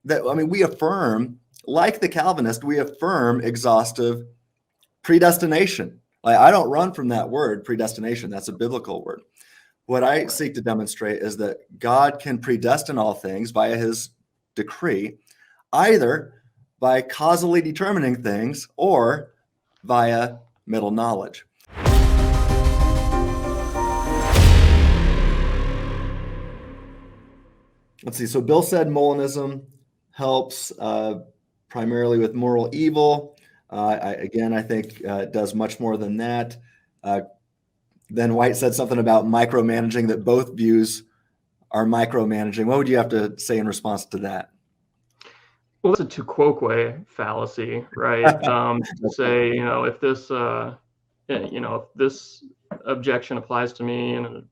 we affirm, like the Calvinist, we affirm exhaustive predestination. Like, I don't run from that word, predestination. That's a biblical word. What I seek to demonstrate is that God can predestine all things via his decree, either by causally determining things or via middle knowledge. Let's see. So Bill said Molinism helps primarily with moral evil. I think it does much more than that. Then White said something about micromanaging, that both views are micromanaging. What would you have to say in response to that? Well, it's a tu quoque fallacy, right? To say, if this, if this objection applies to me and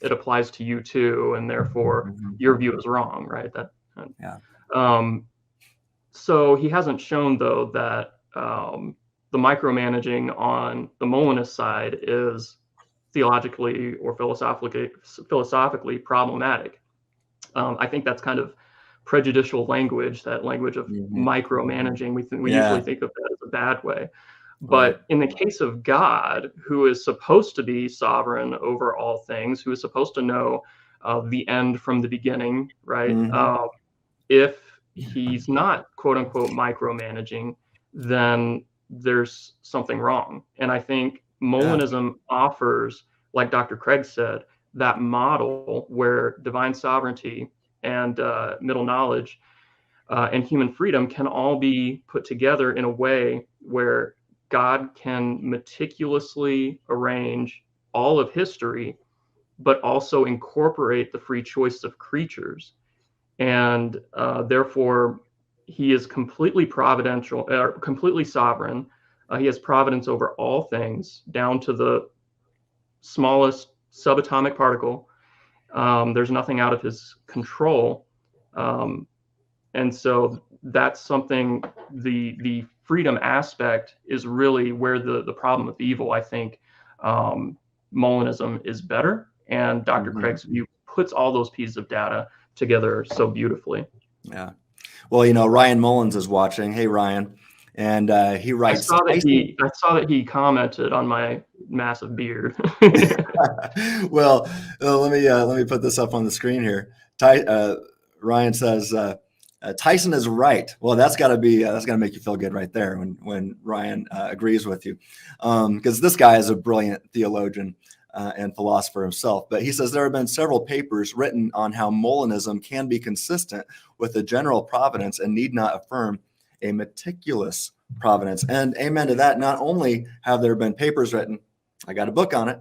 it applies to you too, and therefore your view is wrong, right? So he hasn't shown, though, that the micromanaging on the Molinist side is theologically or philosophically problematic. I think that's kind of prejudicial language, that language of micromanaging. We usually think of that as a bad way. But in the case of God, who is supposed to be sovereign over all things, who is supposed to know the end from the beginning, right? If he's not, quote unquote, micromanaging, then there's something wrong. And I think Molinism offers, like Dr. Craig said, that model where divine sovereignty and middle knowledge and human freedom can all be put together in a way where God can meticulously arrange all of history, but also incorporate the free choice of creatures. And therefore, he is completely providential, completely sovereign. He has providence over all things, down to the smallest subatomic particle. There's nothing out of his control. And so that's something, the freedom aspect is really where the problem of evil, I think, Molinism is better. And Dr. Craig's view puts all those pieces of data together so beautifully. Yeah. Well, Ryan Mullins is watching. Hey, Ryan. And he writes. I saw that he commented on my massive beard. Well, let me put this up on the screen here. Ryan says Tyson is right. Well, that's got to make you feel good right there when Ryan agrees with you, because this guy is a brilliant theologian and philosopher himself. But he says there have been several papers written on how Molinism can be consistent with the general providence and need not affirm a meticulous providence. And amen to that. Not only have there been papers written, I got a book on it,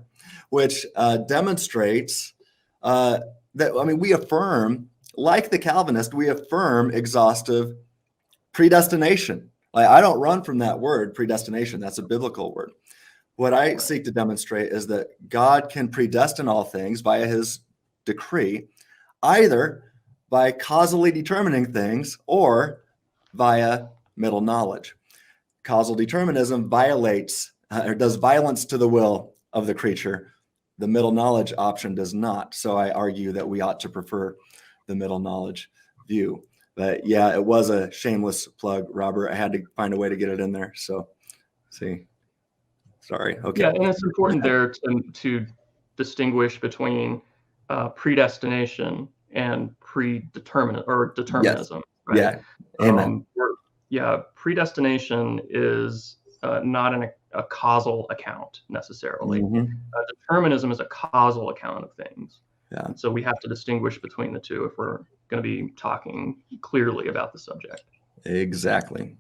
which demonstrates that, we affirm, like the Calvinist, we affirm exhaustive predestination. Like, I don't run from that word, predestination. That's a biblical word. What I seek to demonstrate is that God can predestine all things via his decree, either by causally determining things or via middle knowledge. Causal determinism violates or does violence to the will of the creature. The middle knowledge option does not. So I argue that we ought to prefer the middle knowledge view. But yeah, it was a shameless plug, Robert. I had to find a way to get it in there. So, see. Sorry. Okay. Yeah, and it's important there to distinguish between predestination and determinism. Right? Yeah. Amen. Predestination is not a causal account necessarily. Determinism is a causal account of things. Yeah. And so we have to distinguish between the two if we're going to be talking clearly about the subject. Exactly.